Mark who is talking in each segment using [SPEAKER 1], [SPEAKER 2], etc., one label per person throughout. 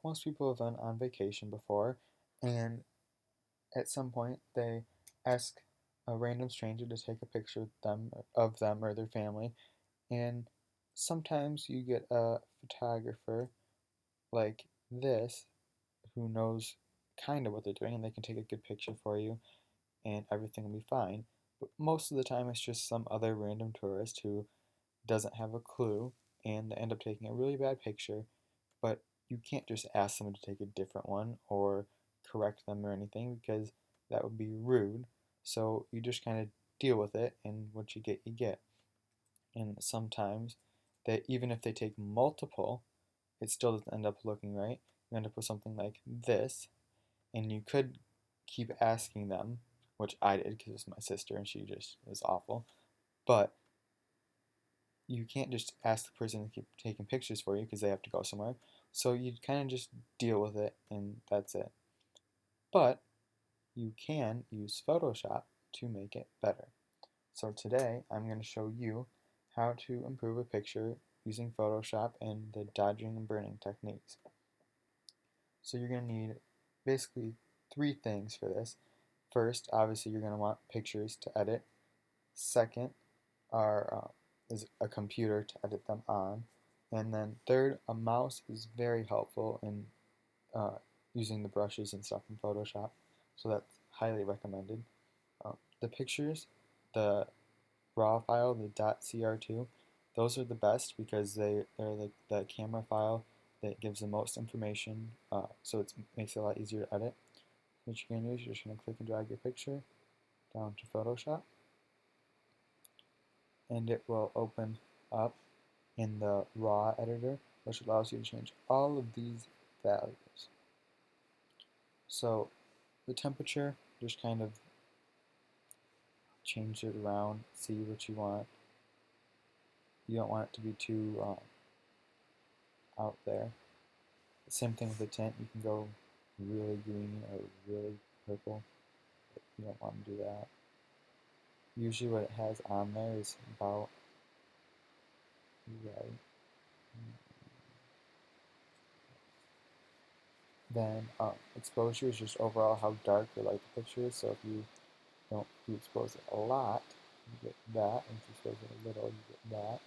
[SPEAKER 1] most people have been on vacation before, and at some point they ask a random stranger to take a picture of them or their family, and sometimes you get a photographer like this who knows kind of what they're doing and they can take a good picture for you and everything will be fine. But most of the time it's just some other random tourist who doesn't have a clue and they end up taking a really bad picture, but you can't just ask them to take a different one or correct them or anything because that would be rude. So you just kind of deal with it, and what you get, you get. And sometimes that even if they take multiple, it still doesn't end up looking right. You end up with something like this, and you could keep asking them, which I did because it's my sister and she just is awful. But you can't just ask the person to keep taking pictures for you because they have to go somewhere. So you kind of just deal with it and that's it. But you can use Photoshop to make it better. So today I'm going to show you how to improve a picture using Photoshop and the dodging and burning techniques. So you're going to need basically three things for this. First, obviously you're going to want pictures to edit. Second is a computer to edit them on. And then third, a mouse is very helpful in uh, using the brushes and stuff in Photoshop. So that's highly recommended. The pictures, the raw file, the .cr2, those are the best because they're like the camera file that gives the most information, so it makes it a lot easier to edit. What you're going to do is you're just going to click and drag your picture down to Photoshop, and it will open up in the raw editor, which allows you to change all of these values. So the temperature, just kind of change it around, see what you want. You don't want it to be too out there. Same thing with the tint. You can go really green or really purple, but you don't want to do that. Usually what it has on there is about right. Then exposure is just overall how dark or light the picture is. So if you expose it a lot, you get that. And if you expose it a little, you get that.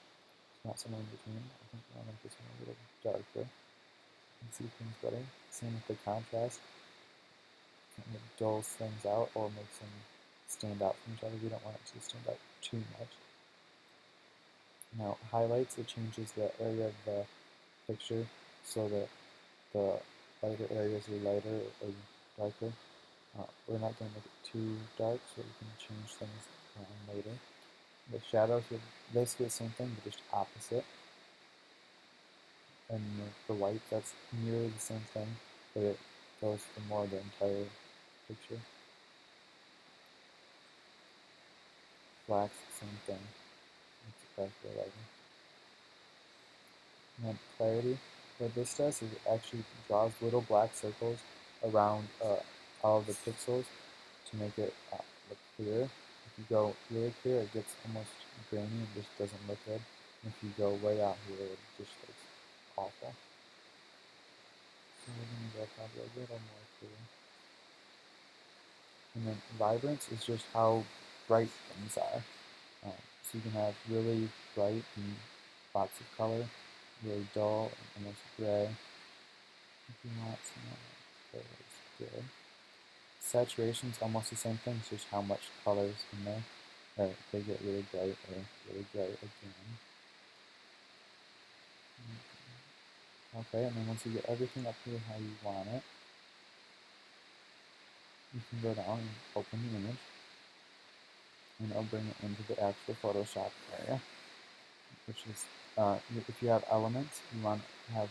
[SPEAKER 1] It's not somewhere in between. I think I want to make this one a little darker and see things better. Same with the contrast. It dulls things out or makes them stand out from each other. We don't want it to stand out too much. Now, highlights, it changes the area of the picture so that the lighter areas are lighter or darker. We're not going to make it too dark, so we can change things later. The shadows are basically the same thing, but just opposite. And the white, that's nearly the same thing, but it goes for more of the entire picture. Black's the same thing. It's exactly lighting. And then clarity, what this does is it actually draws little black circles around all of the pixels to make it look clear. If you go really clear, it gets almost grainy and just doesn't look good. And if you go way out here, it just looks awful. So we're going to go probably a little more clear. And then vibrance is just how bright things are. So you can have really bright and lots of color, really dull and almost gray. If you want some gray is good. Saturation is almost the same thing, it's just how much color is in there. Or they get really bright or really bright again. Okay, and then once you get everything up here how you want it, you can go down and open the image, and it'll bring it into the actual Photoshop area, which is, if you have elements, you want to have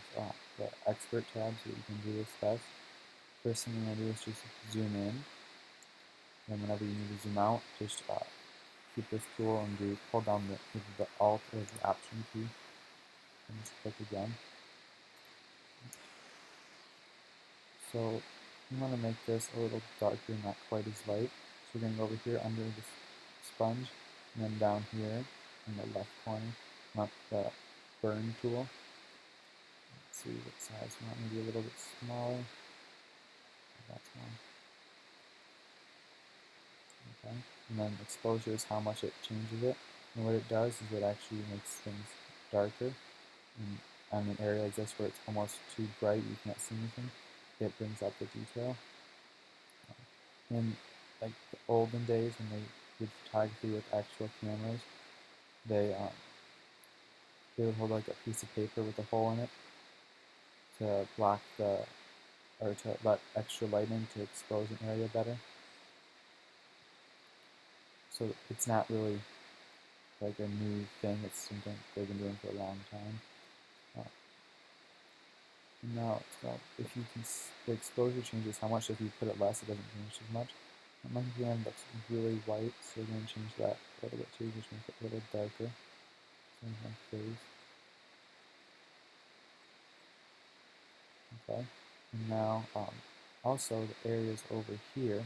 [SPEAKER 1] the expert tab so that you can do this best. First thing you're going to do is just zoom in, and whenever you need to zoom out, just keep this tool and hold down the Alt or the Option key, and just click again. So you want to make this a little darker, not quite as light. So we're going to go over here under this sponge, and then down here in the left corner, want the burn tool. Let's see what size we want, maybe a little bit selection, and then exposure is how much it changes it. And what it does is it actually makes things darker. And on an area like this where it's almost too bright, you can't see anything, it brings out the detail. In like the olden days when they did photography with actual cameras, they they would hold like a piece of paper with a hole in it to block the, or to let extra light in to expose an area better. So it's not really like a new thing, it's something they've been doing for a long time. And now it's got, if you can, the exposure changes how much. If you put it less, it doesn't change as much. My hand looks really white, so we're going to change that a little bit too, just make it a little darker. Same with my face. Okay, and now also the areas over here,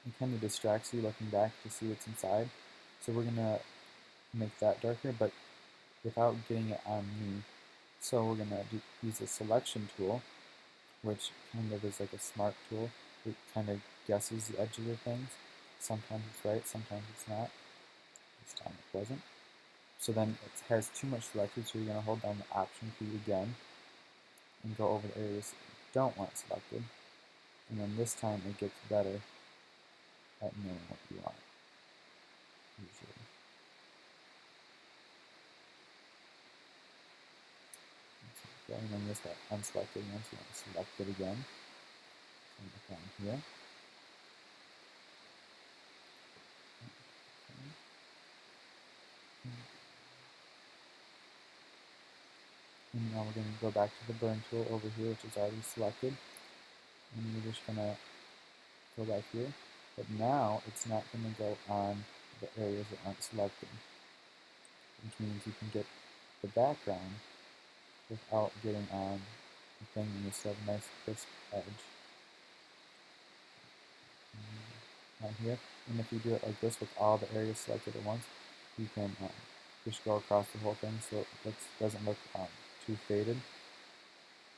[SPEAKER 1] it kind of distracts you looking back to see what's inside. So we're going to make that darker, but without getting it on me. So we're going to use a selection tool, which kind of is like a smart tool. It kind of guesses the edges of things. Sometimes it's right, sometimes it's not. This time it wasn't. So then it has too much selected, so you're going to hold down the Option key again and go over the areas that you don't want selected. And then this time it gets better at knowing what you want, usually. Okay, and then this got unselected again, so you want to select it again. And look down here. And now we're going to go back to the burn tool over here, which is already selected. And we're just going to go back here. But now it's not going to go on the areas that aren't selected, which means you can get the background without getting on the thing, and you still have a nice crisp edge. Down here. And if you do it like this with all the areas selected at once, you can just go across the whole thing so it doesn't look too faded,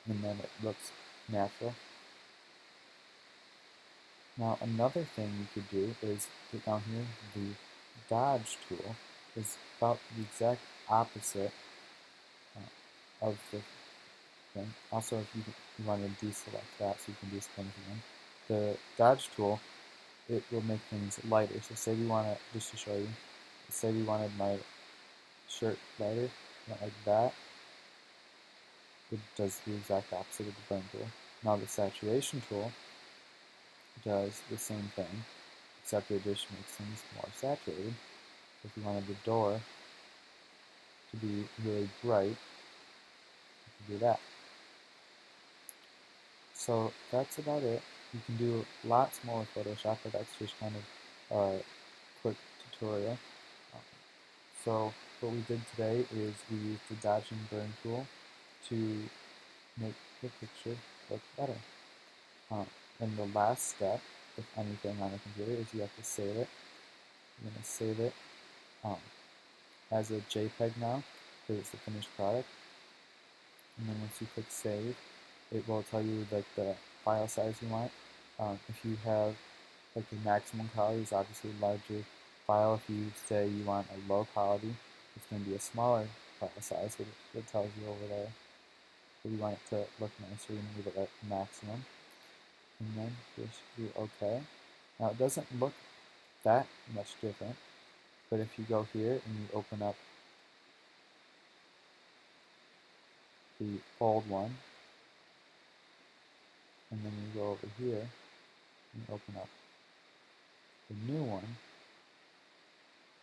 [SPEAKER 1] and then it looks natural. Now another thing you could do is get down here, the dodge tool is about the exact opposite of the thing. Also, if you want to deselect that so you can do things again, the dodge tool, it will make things lighter. So say we want to, just to show you, say we wanted my shirt lighter, not like that, it does the exact opposite of the burn tool. Now the saturation tool does the same thing, except it just makes things more saturated. If you wanted the door to be really bright, you can do that. So that's about it. You can do lots more with Photoshop, but that's just kind of a quick tutorial. So what we did today is we used the dodge and burn tool to make the picture look better. And the last step with anything on a computer is you have to save it. You're going to save it as a JPEG now, because it's the finished product. And then once you click save, it will tell you like the file size you want. If you have like the maximum quality is obviously a larger file. If you say you want a low quality, it's going to be a smaller file size, but it tells you over there. If you want it to look nicer, you can leave it at maximum. And then just do OK. Now it doesn't look that much different, but if you go here and you open up the old one, and then you go over here and open up the new one,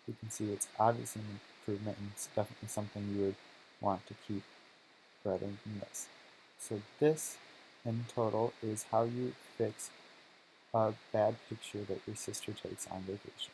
[SPEAKER 1] you can see it's obviously an improvement, and it's definitely something you would want to keep better than this. So this, in total, is how you fix a bad picture that your sister takes on vacation.